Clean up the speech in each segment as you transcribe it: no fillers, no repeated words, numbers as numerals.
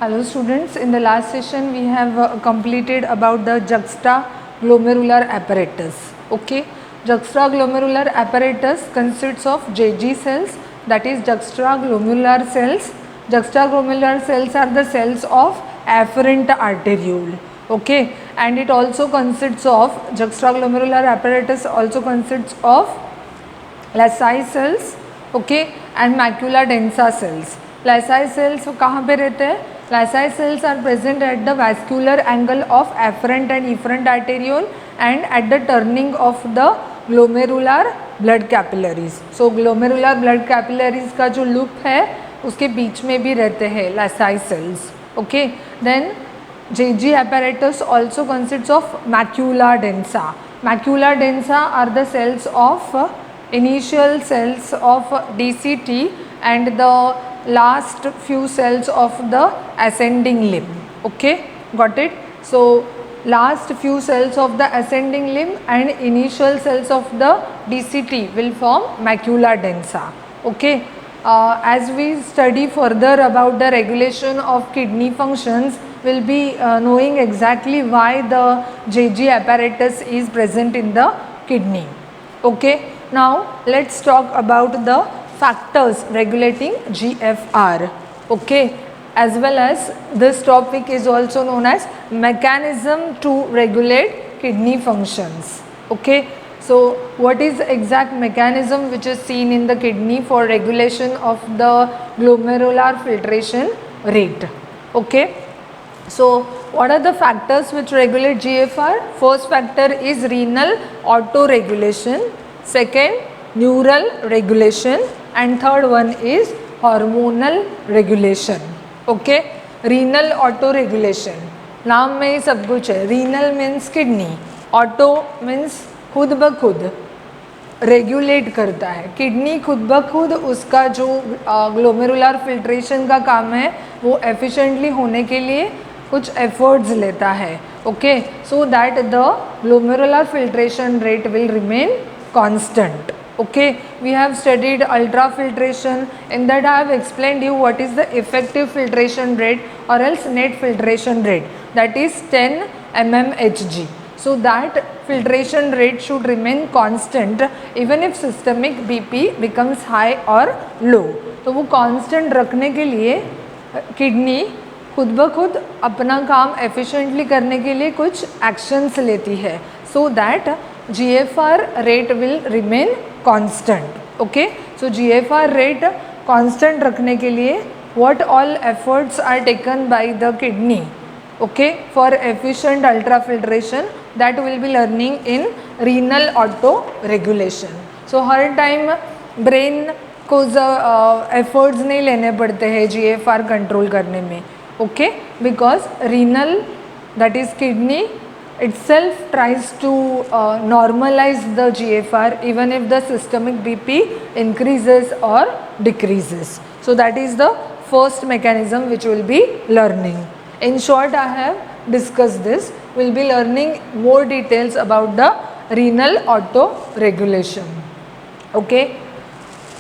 Hello students, in the last session we have completed about the juxtaglomerular apparatus. Okay, juxtaglomerular apparatus consists of JG cells, that is juxtaglomerular cells. Juxtaglomerular cells are the cells of afferent arteriole. Okay, and it also consists of juxtaglomerular apparatus also consists of Lacy cells, okay, and macula densa cells. Lacy cells कहाँ पे रहते हैं? Lacy cells are present at the vascular angle of afferent and efferent arteriole and at the turning of the glomerular blood capillaries. So glomerular blood capillaries का जो loop है उसके बीच में भी रहते हैं Lacy cells. Okay, then JG apparatus also consists of macula densa. Macula densa are the cells of initial cells of DCT and the last few cells of the ascending limb. Okay, got it? So last few cells of the ascending limb and initial cells of the DCT will form macula densa. Okay, as we study further about the regulation of kidney functions, will be knowing exactly why the JG apparatus is present in the kidney. Okay, now let's talk about the factors regulating GFR. Okay, as well as this topic is also known as mechanism to regulate kidney functions. Okay, so what is the exact mechanism which is seen in the kidney for regulation of the glomerular filtration rate? Okay, so what are the factors which regulate GFR? First factor is renal autoregulation, second neural regulation, and third one is hormonal regulation. Okay, renal autoregulation, नाम में ही सब कुछ है. Renal means kidney, auto means खुद ब खुद regulate करता है. किडनी खुद ब खुद उसका जो ग्लोमेरुलर फिल्ट्रेशन का काम है वो एफिशिएंटली होने के लिए कुछ एफर्ट्स लेता है. Okay, so that the glomerular filtration rate will remain constant. Okay, we have studied ultrafiltration. In that I have explained you what is the effective filtration rate or else net filtration rate, that is 10 mmHg. So that filtration rate should remain constant even if systemic BP becomes high or low. तो वो constant रखने के लिए kidney खुद ब खुद अपना काम एफिशिएंटली करने के लिए कुछ एक्शंस लेती है, so that GFR rate will remain constant. Okay, so GFR rate constant रखने के लिए what all efforts are taken by the kidney, okay, for efficient ultrafiltration, that will be learning in renal auto regulation. So her time brain को efforts नहीं लेने पड़ते हैं GFR control करने में. Okay, because renal, that is kidney itself tries to normalize the GFR even if the systemic BP increases or decreases. So that is the first mechanism which we will be learning. In short, I have discussed this. We will be learning more details about the renal auto-regulation. Okay,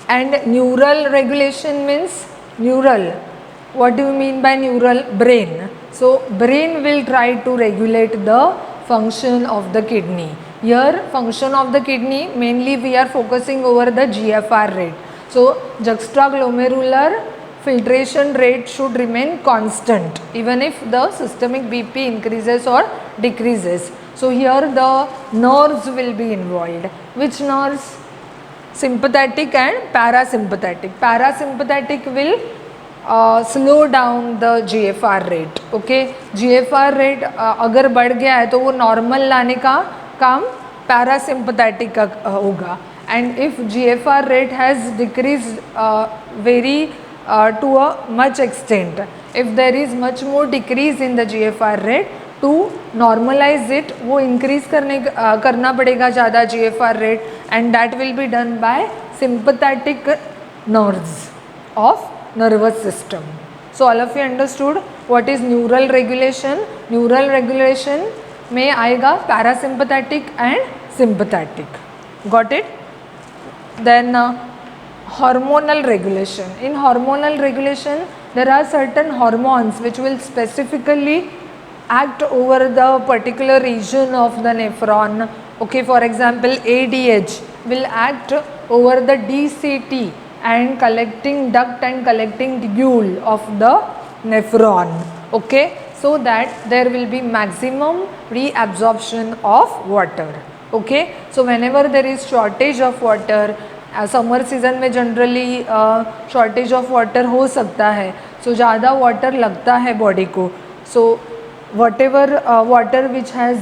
and neural regulation means neural. What do you mean by neural? Brain. So brain will try to regulate the function of the kidney. Here function of the kidney mainly we are focusing over the GFR rate. So juxtaglomerular filtration rate should remain constant even if the systemic BP increases or decreases. So here the nerves will be involved. Which nerves? Sympathetic and parasympathetic. Parasympathetic will slow down the GFR rate. Okay, GFR rate अगर बढ़ गया है तो वो normal लाने का काम parasympathetic का होगा. And if GFR rate has decreased very to a much extent, if there is much more decrease in the GFR rate, to normalize it वो increase करना पड़ेगा ज़्यादा GFR rate, and that will be done by sympathetic nerves of nervous system. So all of you understood what is neural regulation. Neural regulation में आएगा parasympathetic and sympathetic. Got it? Then hormonal regulation. In hormonal regulation there are certain hormones which will specifically act over the particular region of the nephron. Okay, for example, ADH will act over the DCT and collecting duct and collecting tubule of the nephron. Okay, so that there will be maximum reabsorption of water. Okay, so whenever there is shortage of water, summer season में generally shortage of water हो सकता है, सो ज़्यादा water लगता है body को. सो whatever water which has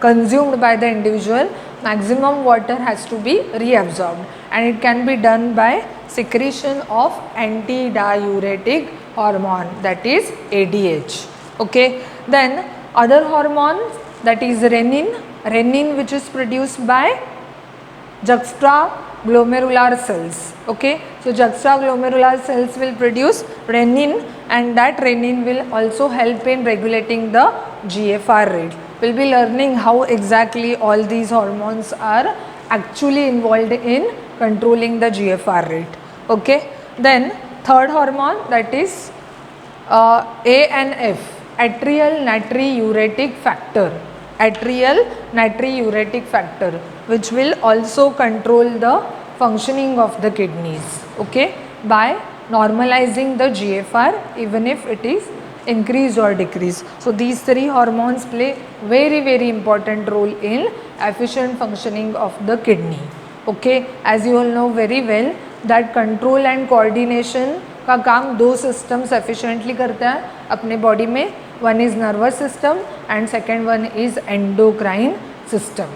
consumed by the individual, maximum water has to be reabsorbed, and it can be done by secretion of antidiuretic hormone, that is ADH. Okay, then other hormone, that is renin which is produced by juxtaglomerular cells. Okay, so juxtaglomerular cells will produce renin, and that renin will also help in regulating the GFR rate. We'll be learning how exactly all these hormones are actually involved in controlling the GFR rate. Okay, then third hormone, that is ANF, atrial natriuretic factor. Atrial natriuretic factor, which will also control the functioning of the kidneys. Okay, by normalizing the GFR even if it is increased or decreased. So these three hormones play very important role in efficient functioning of the kidney. Okay, as you all know very well that control and coordination का काम दो systems efficiently करता है अपने body में. One is nervous system and second one is endocrine system.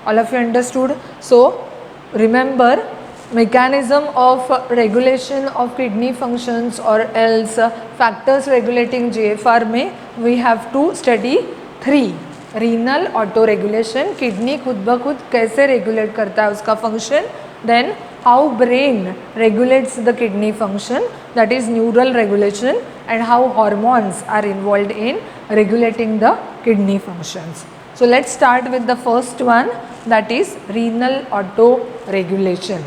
All of you understood? So remember, mechanism of regulation of kidney functions or else factors regulating GFR में we have to study three. Renal auto-regulation, kidney खुद ब खुद कैसे regulate करता है उसका function. Then how brain regulates the kidney function, that is neural regulation, and how hormones are involved in regulating the kidney functions. So let's start with the first one, that is renal auto-regulation.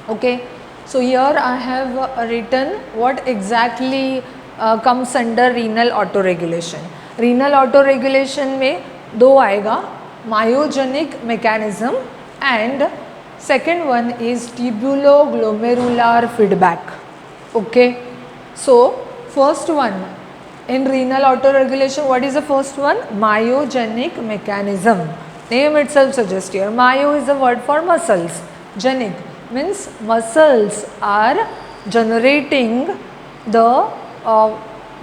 Okay, so here I have written what exactly comes under renal auto-regulation. Renal auto-regulation में दो आएगा, myogenic mechanism and second one is tubuloglomerular feedback. Okay, so first one in renal autoregulation, what is the first one? Myogenic mechanism. Name itself suggests here. Myo is a word for muscles. Genic means muscles are generating the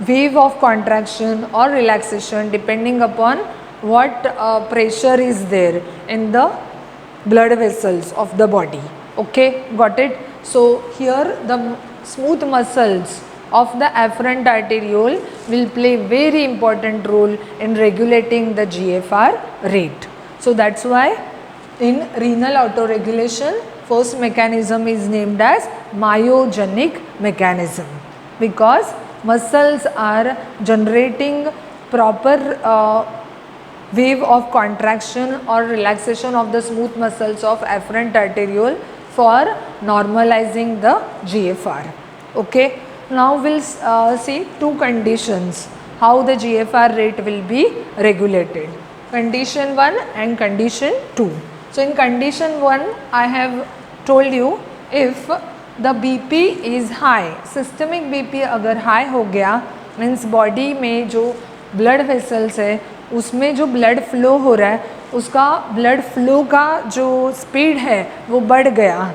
wave of contraction or relaxation depending upon what pressure is there in the blood vessels of the body. Okay, got it? So here the smooth muscles of the afferent arteriole will play very important role in regulating the GFR rate. So that's why in renal autoregulation first mechanism is named as myogenic mechanism, because muscles are generating proper wave of contraction or relaxation of the smooth muscles of afferent arteriole for normalizing the GFR. Okay, now we'll see two conditions how the GFR rate will be regulated. Condition 1 and condition 2. So in condition 1 I have told you, if the BP is high, systemic BP अगर high हो गया means body में जो blood vessels है उसमें जो blood flow हो रहा है उसका ब्लड फ्लो का जो स्पीड है वो बढ़ गया,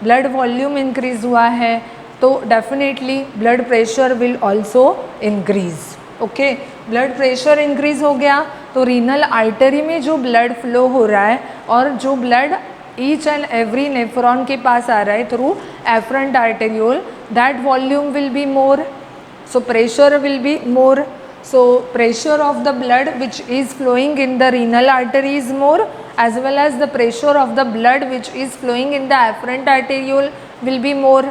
ब्लड वॉल्यूम इंक्रीज हुआ है, तो definitely blood pressure will also increase. Okay, blood pressure increase हो गया तो रीनल आर्टरी में जो ब्लड फ्लो हो रहा है और जो blood each and every nephron के पास आ रहा है through afferent arteriole, that volume will be more, so pressure will be more. So pressure of the blood which is flowing in the renal artery is more, as well as the pressure of the blood which is flowing in the afferent arteriole will be more.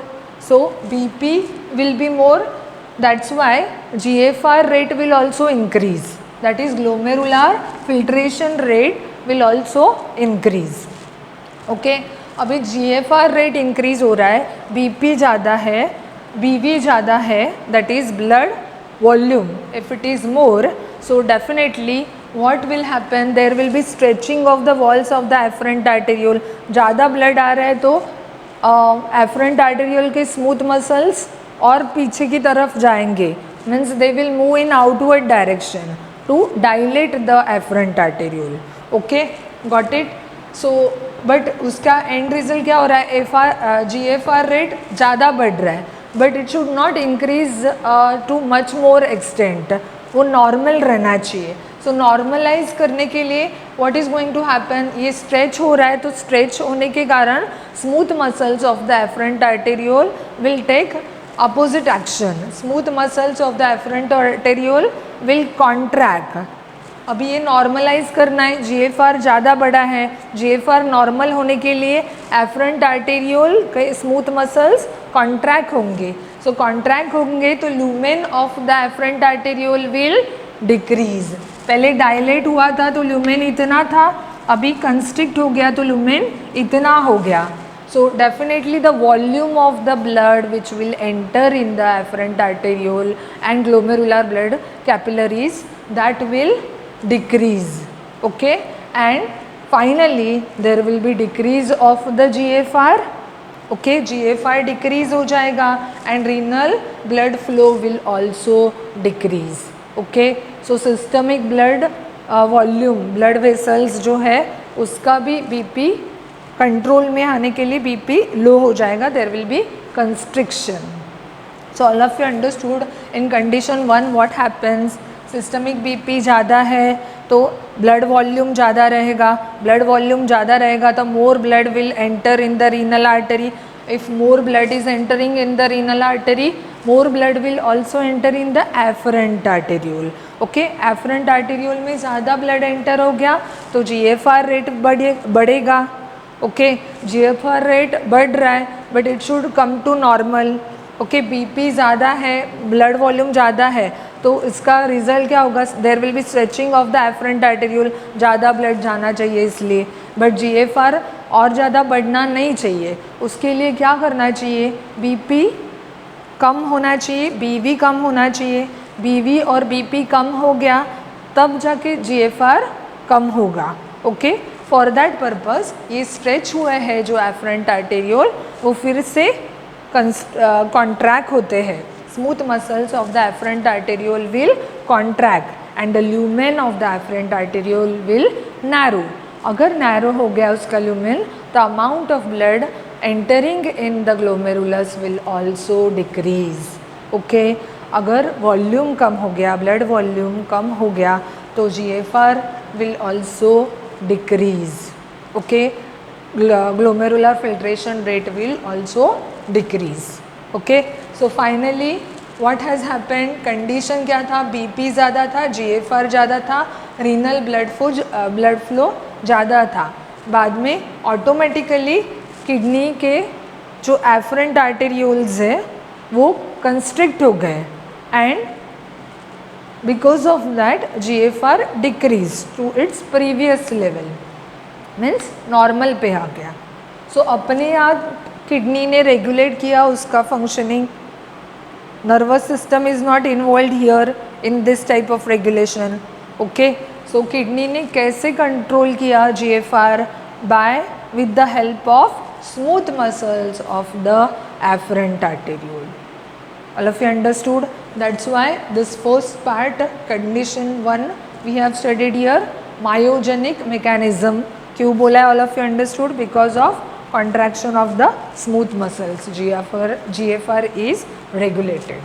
So BP will be more. That's why GFR rate will also increase. That is glomerular filtration rate will also increase. Okay, अभी GFR rate increase हो रहा है, BP ज़्यादा है, BV ज़्यादा है, that is blood volume. If it is more, so definitely what will happen, there will be stretching of the walls of the afferent arteriole. ज़्यादा blood आ रहा है तो afferent arteriole के smooth muscles और पीछे की तरफ जाएंगे, means they will move in outward direction to dilate the afferent arteriole. Okay, got it? So but उसका end result क्या हो रहा है, GFR रेट ज़्यादा बढ़ रहा है, but it should not increase too much more extent, वो नॉर्मल रहना चाहिए. सो नॉर्मलाइज करने के लिए what is going to happen, ये स्ट्रेच हो रहा है तो स्ट्रेच होने के कारण smooth muscles of the efferent arteriole will take opposite action. Smooth muscles of the efferent arteriole will contract. अभी ये नॉर्मलाइज करना है, GFR ज़्यादा बड़ा है, GFR नॉर्मल होने के लिए एफरेंट आर्टेरियोल के स्मूथ मसल्स कॉन्ट्रैक्ट होंगे. सो कॉन्ट्रैक्ट होंगे तो lumen of the efferent arteriole will decrease. पहले डायलेट हुआ था तो लुमेन इतना था, अभी कंस्ट्रिक्ट हो गया तो लुमेन इतना हो गया. So definitely the volume of the blood which will enter in the afferent arteriole and glomerular blood capillaries, that will decrease. Okay, and finally there will be decrease of the GFR. Okay, GFR decrease हो जाएगा and renal blood flow will also decrease. Okay, so systemic blood volume, blood vessels जो है उसका भी BP control में आने के लिए BP लो हो जाएगा, देर will B constriction. So all of you understood. In condition 1 what happens, systemic BP ज़्यादा है तो ब्लड वॉल्यूम ज़्यादा रहेगा, ब्लड वॉल्यूम ज़्यादा रहेगा तो more blood will enter in the renal artery. If more blood is entering in the renal artery, more blood will also enter in the efferent arteriole. Okay, afferent arteriole में ज़्यादा blood enter हो गया तो GFR rate बढ़ेगा. Okay, GFR rate बढ़ रहा है but it should come to normal. Okay, BP ज़्यादा है, ब्लड वॉल्यूम ज़्यादा है तो इसका रिजल्ट क्या होगा, there will be stretching of the efferent arteriole, ज़्यादा ब्लड जाना चाहिए इसलिए. बट GFR और ज़्यादा बढ़ना नहीं चाहिए, उसके लिए क्या करना चाहिए, BP कम होना चाहिए, BV कम होना चाहिए. BV और BP कम हो गया तब जाके GFR कम होगा. ओके, फॉर दैट पर्पज़ ये स्ट्रेच हुए हैं जो एफरेंट आर्टेरियोल वो फिर से कॉन्ट्रैक्ट होते हैं. Smooth muscles of the efferent arteriole will contract and the lumen of the efferent arteriole will narrow. अगर नैरो हो गया उसका lumen, the amount of blood entering in the glomerulus will also decrease. Okay, अगर volume कम हो गया, blood volume कम हो गया तो GFR will also decrease. Okay, glomerular filtration rate will also decrease. Okay, so finally what has happened, condition क्या था, BP ज़्यादा था, GFR ज़्यादा था, renal blood flow ज़्यादा था. बाद में ऑटोमेटिकली किडनी के जो एफरेंट आर्टेरियोल्स है वो कंस्ट्रिक्ट हो गए and because of that GFR decreased to its previous level, means normal पे आ गया. So अपने आप किडनी ने रेगुलेट किया उसका functioning. Nervous system is not involve here in this type of regulation. Okay, so kidney ने कैसे कंट्रोल किया GFR, by with the help of smooth muscles of the efferent arteriole. All of you understood. That's why this first part, condition 1, we have studied here myogenic mechanism. क्यों बोला है, all of you understood, because of contraction of the smooth muscles. GFR is regulated.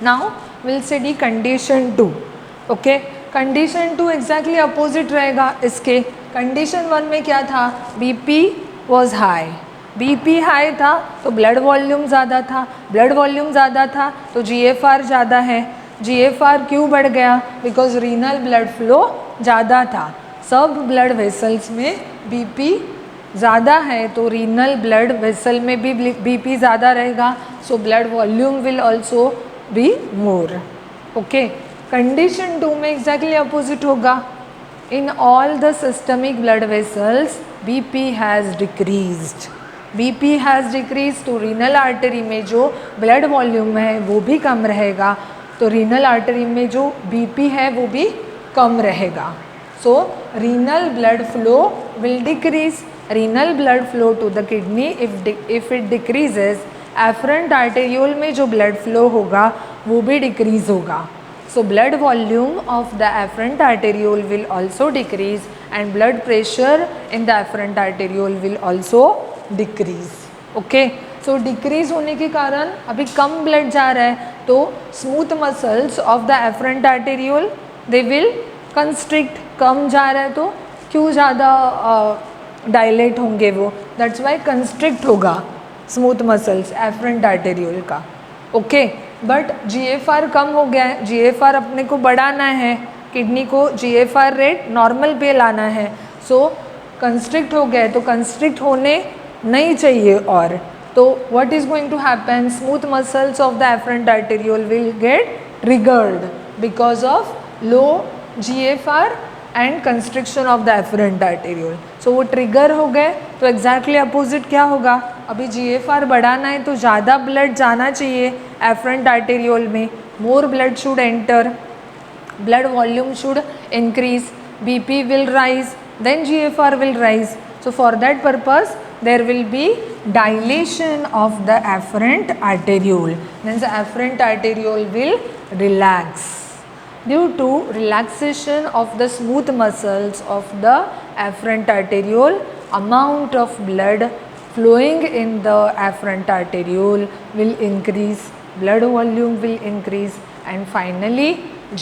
Now we'll study condition 2. Okay, condition 2 exactly opposite रहेगा इसके. condition 1 में क्या था, BP was high. BP high था तो ब्लड वॉल्यूम ज़्यादा था, ब्लड वॉल्यूम ज़्यादा था तो GFR ज़्यादा है. GFR क्यों बढ़ गया, बिकॉज रीनल ब्लड फ्लो ज़्यादा था. सब ब्लड वेसल्स में BP ज़्यादा है तो रीनल ब्लड वेसल में भी BP ज़्यादा रहेगा, so blood volume will also be more. Okay, condition 2 में एग्जैक्टली अपोजिट होगा. In all the systemic blood vessels BP has decreased. BP has decrease तो रीनल आर्टरी में जो ब्लड वॉल्यूम है वो भी कम रहेगा, तो रीनल आर्टरी में जो बीपी है वो भी कम रहेगा. So renal blood flow will decrease. Renal blood flow to the kidney if it decreases, afferent arteriole में जो ब्लड फ्लो होगा वो भी डिक्रीज होगा. So blood volume of the afferent arteriole will also decrease and blood pressure in the afferent arteriole will also decrease. Okay. So decrease होने के कारण अभी कम blood जा रहा है तो smooth muscles of the afferent arteriole they will constrict. कम जा रहा है तो क्यों ज़्यादा dilate होंगे वो, that's why constrict होगा smooth muscles afferent arteriole का. ओके. बट GFR कम हो गया है, GFR अपने को बढ़ाना है, किडनी को GFR रेट नॉर्मल पे लाना है. सो कंस्ट्रिक्ट हो गया है तो कंस्ट्रिक्ट होने नहीं चाहिए. और तो what is going to happen, smooth muscles of the efferent arteriole will get triggered because of low GFR and constriction of the efferent arteriole. So वो ट्रिगर हो गए तो एग्जैक्टली अपोजिट क्या होगा, अभी GFR बढ़ाना है तो ज़्यादा ब्लड जाना चाहिए एफरेंट आर्टेरियोल में, more blood should enter, blood volume should increase, BP will rise, then GFR will rise. So for that purpose there will be dilation of the afferent arteriole, means the afferent arteriole will relax. Due to relaxation of the smooth muscles of the afferent arteriole, amount of blood flowing in the afferent arteriole will increase, blood volume will increase and finally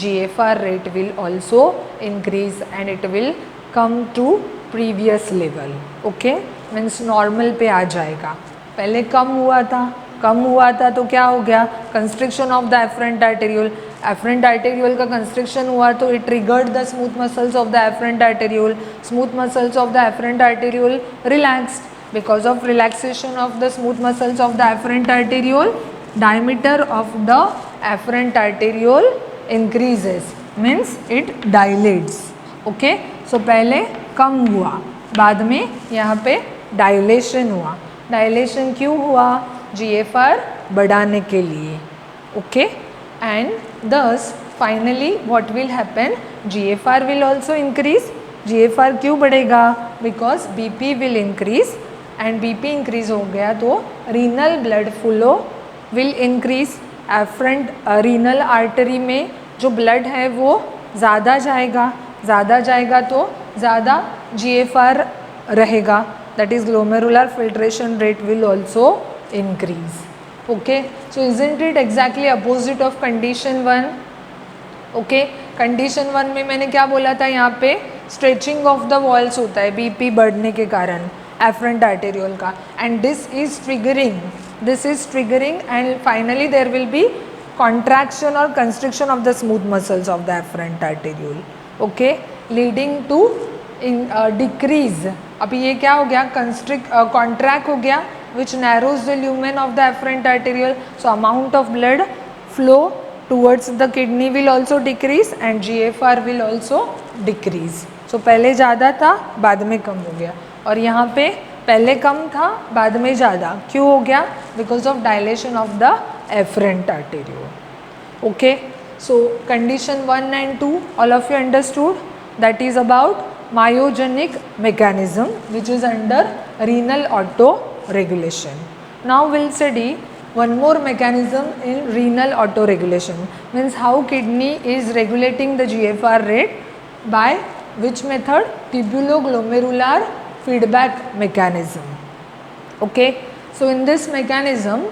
GFR rate will also increase and it will come to previous level. Okay, means normal पे आ जाएगा. पहले कम हुआ था तो क्या हो गया, constriction of the efferent arteriole. Efferent arteriole का कंस्ट्रिक्शन हुआ तो it triggered the smooth muscles of the efferent arteriole. Smooth muscles of the efferent arteriole relaxed. Because of relaxation of the smooth muscles of the efferent arteriole, diameter of the efferent arteriole increases, means it dilates. Okay. So पहले कम हुआ, बाद में यहाँ पे dilation हुआ. Dilation क्यों हुआ, GFR बढ़ाने के लिए. Okay. And thus finally what will happen, GFR will also increase. GFR क्यों बढ़ेगा, because BP will increase and BP increase हो गया तो renal blood flow will increase. afferent renal artery में जो blood है वो ज़्यादा जाएगा तो ज़्यादा GFR रहेगा, that is glomerular filtration rate will also increase. Okay, so isn't it exactly opposite of condition 1? Okay, condition 1 में मैंने क्या बोला था, यहाँ पे stretching of the walls होता है BP बढ़ने के कारण afferent arteriole का, and this is triggering and finally there will be contraction or constriction of the smooth muscles of the afferent arteriole. Okay, leading to decrease. अभी ये क्या हो गया, contract हो गया, which narrows the lumen of the afferent arteriole. So amount of blood flow towards the kidney will also decrease and GFR will also decrease. So पहले ज़्यादा था बाद में कम हो गया, और यहाँ पे पहले कम था बाद में ज़्यादा क्यों हो गया, because of dilation of the afferent arteriole. Okay, so condition 1 and 2 all of you understood, that is about myogenic mechanism which is under renal auto-regulation. Now we'll study one more mechanism in renal auto-regulation, means how kidney is regulating the GFR rate by which method, tubuloglomerular feedback mechanism. Okay, so in this mechanism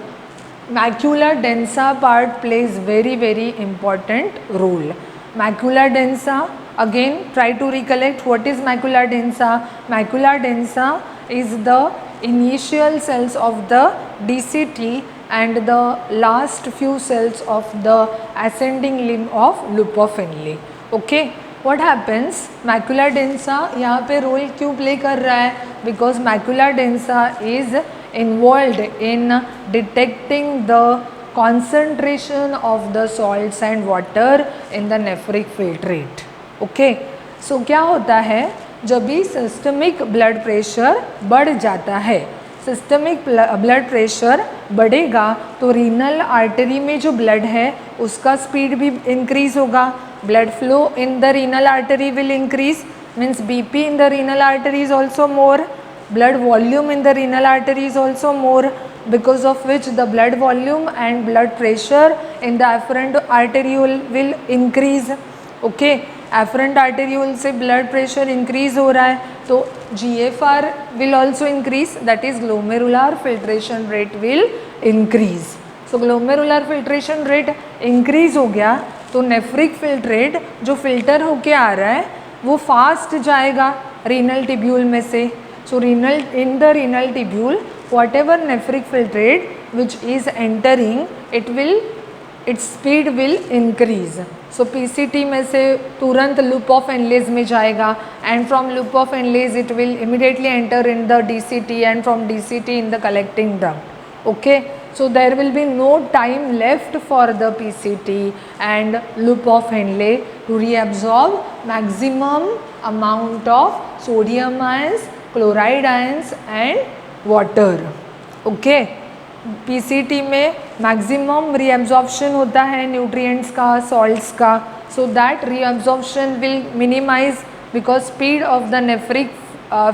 macula densa part plays very important role. Macula densa, again try to recollect what is macula densa. Macula densa is the initial cells of the DCT and the last few cells of the ascending limb of loop of Henle. Okay, what happens, macula densa यहाँ पे role क्यों play कर रहा है, because macula densa is involved in detecting the concentration of the salts and water in the nephric filtrate. Okay, so क्या होता है, जब भी सिस्टमिक ब्लड प्रेशर बढ़ जाता है, सिस्टमिक ब्लड प्रेशर बढ़ेगा तो रीनल आर्टरी में जो ब्लड है उसका स्पीड भी इंक्रीज होगा. Blood flow in the renal artery will increase, means BP in the renal artery is also more, blood volume in the renal artery is also more, because of which the blood volume and blood pressure in the afferent arteriole will increase. Okay, afferent arteriole से blood pressure increase हो रहा है तो GFR will also increase, that is glomerular filtration rate will increase. So glomerular filtration rate increase हो गया तो nephric filtrate जो filter होके आ रहा है वो फास्ट जाएगा रीनल टिब्यूल में से. So in the renal tubule, whatever nephric filtrate which is entering, its speed will increase. So PCT में से तुरंत loop of Henle's में जाएगा and from loop of Henle's it will immediately enter in the DCT and from DCT in the collecting duct. Okay, so there will be no time left for the PCT and loop of Henle to reabsorb maximum amount of sodium ions, chloride ions and water. Okay, PCT में maximum reabsorption होता है nutrients का, salts का, so that reabsorption will minimise because speed of the nephric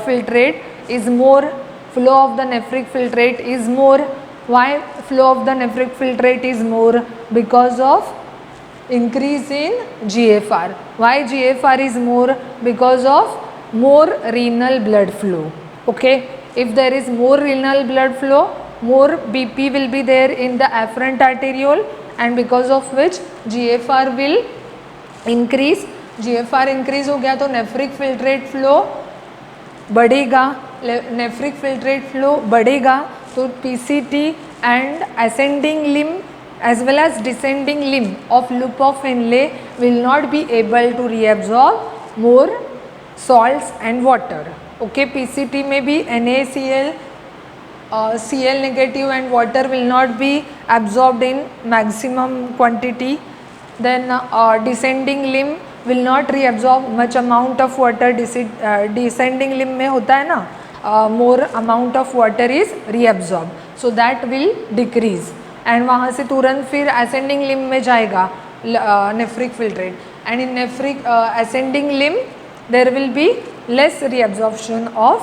filtrate is more, flow of the nephric filtrate is more. Why flow of the nephric filtrate is more? Because of increase in GFR. Why GFR is more? Because of more renal blood flow. Okay, if there is more renal blood flow, more BP will be there in the afferent arteriole and because of which GFR will increase. GFR increase हो गया तो nephric filtrate flow बढ़ेगा, nephric filtrate flow बढ़ेगा तो PCT and ascending limb as well as descending limb of loop of Henle will not be able to reabsorb more salts and water. Okay, PCT में भी NaCl, Cl negative and water will not be absorbed in maximum quantity. Then descending limb will not reabsorb much amount of water. Descending limb में होता है ना, more amount of water is reabsorbed, so that will decrease. And वहाँ से तुरंत फिर ascending limb में जाएगा nephric filtrate and in nephric ascending limb there will be less reabsorption of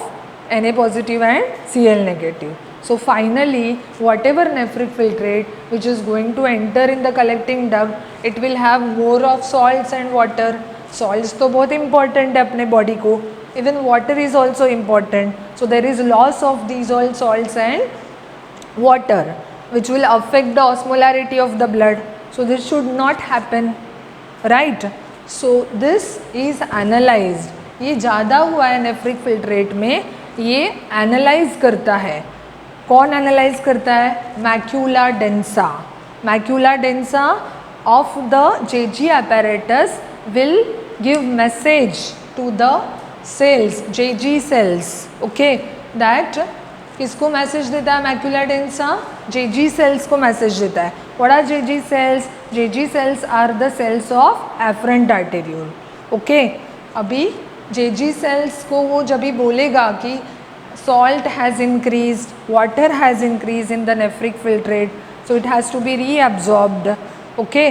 Na positive and Cl negative. So finally whatever nephric filtrate which is going to enter in the collecting duct, it will have more of salts and water. Salts तो बहुत important है अपने body को, even water is also important. So there is loss of these all salts and water which will affect the osmolarity of the blood. So this should not happen, right? So this is analyzed. ये ज़्यादा हुआ है nephric filtrate में, ये analyse करता है. कौन analyze करता है? Macula densa. Macula densa of the JG apparatus will give message to the cells, JG cells. Okay, that किसको मैसेज देता है मैक्यूला डेंसा? जेजी सेल्स को मैसेज देता है. What are JG cells? JG cells are the cells of afferent arteriole. Okay, अभी JG cells को वो जब भी बोलेगा कि salt has increased, water has increased in the nephric filtrate, so it has to be reabsorbed. Okay,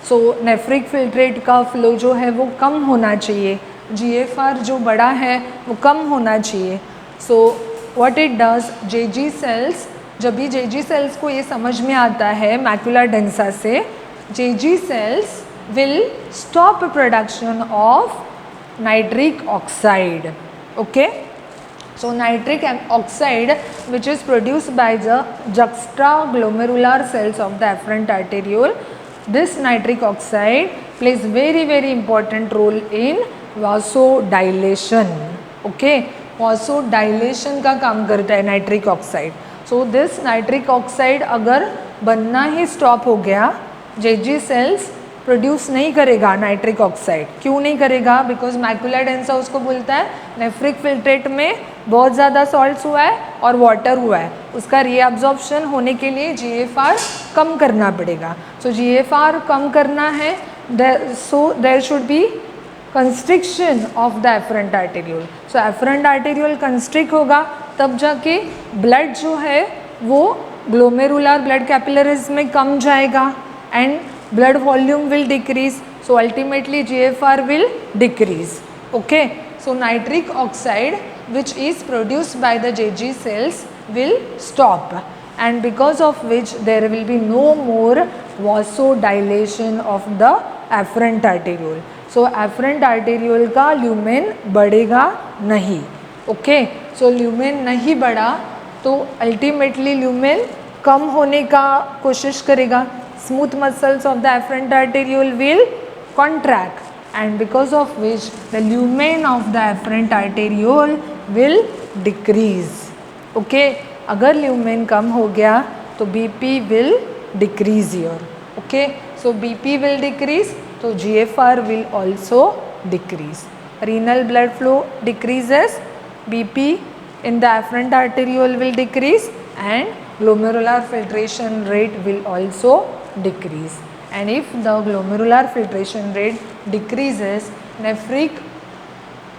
so nephric filtrate का flow जो है वो कम होना चाहिए, GFR जो बड़ा है वो कम होना चाहिए. So what it does, Jazzy sales, जब भी जेजी सेल्स को ये समझ में आता है मैक्यूला डेंसा से, जेजी sales will stop production of nitric oxide. Okay, so nitric oxide which is produced by the juxtaglomerular cells of the afferent arteriole, this nitric oxide plays very important role in vasodilation. Okay, vasodilation का काम करता है nitric oxide. So this nitric oxide अगर बनना ही stop हो गया, जेजी sales produce नहीं करेगा नाइट्रिक ऑक्साइड. क्यों नहीं करेगा? बिकॉज मैक्यूला डेंसा उसको बोलता है नेफ्रिक फिल्ट्रेट में बहुत ज़्यादा सॉल्ट्स हुआ है और वाटर हुआ है, उसका रीअब्जॉर्प्शन होने के लिए GFR कम करना पड़ेगा. सो GFR कम करना है, so there should be constriction of the efferent arteriole. So afferent arteriole constrict होगा तब जाके ब्लड जो है वो ग्लोमेरुलर ब्लड कैपिलरीज में कम जाएगा and blood volume will decrease, so ultimately GFR will decrease. Okay, so nitric oxide which is produced by the JG cells will stop, and because of which there will be no more vasodilation of the afferent arteriole. So afferent arteriole का lumen बढ़ेगा नहीं. Okay, so lumen नहीं बढ़ा तो ultimately lumen कम होने का कोशिश करेगा. Smooth muscles of the afferent arteriole will contract, and because of which the lumen of the afferent arteriole will decrease. Okay, अगर lumen कम हो गया तो BP will decrease here. Okay, so BP will decrease, तो GFR will also decrease. Renal blood flow decreases, BP in the afferent arteriole will decrease, and glomerular filtration rate will also decrease. And if the glomerular filtration rate decreases, nephric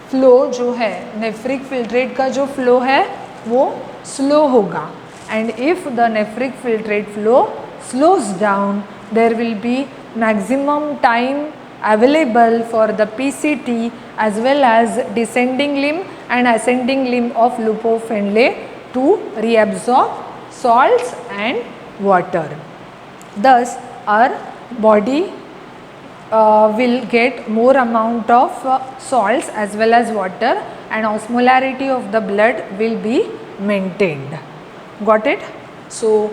flow जो है, nephric filtrate का जो flow है वो slow होगा. And if the nephric filtrate flow slows down, there will be maximum time available for the PCT as well as descending limb and ascending limb of Lupofenley to reabsorb salts and water. Thus our body will get more amount of salts as well as water, and osmolarity of the blood will be maintained. Got it? So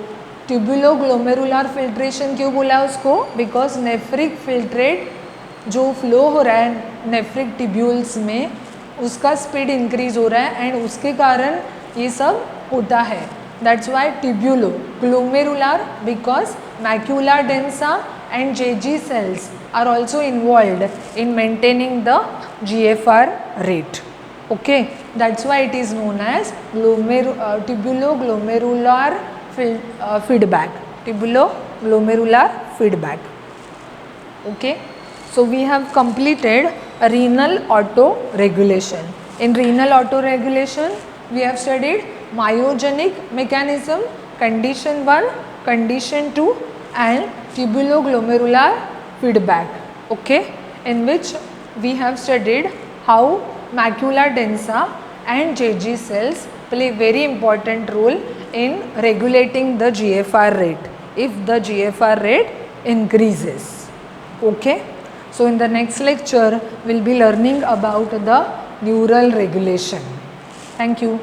tubuloglomerular filtration क्यों बोला उसको? Because nephric filtrate जो flow हो रहा है nephric tubules में उसका speed increase हो रहा है एंड उसके कारण ये सब होता है. That's why tubulo glomerular because macula densa and JG cells are also involved in maintaining the GFR rate. Okay, that's why it is known as tubuloglomerular feedback. Tubuloglomerular feedback. Okay, so we have completed renal autoregulation. In renal autoregulation, we have studied myogenic mechanism, condition 1, condition 2, and tubuloglomerular feedback. Okay, in which we have studied how macula densa and JG cells play very important role in regulating the GFR rate if the GFR rate increases. Okay, so in the next lecture we will be learning about the neural regulation. Thank you.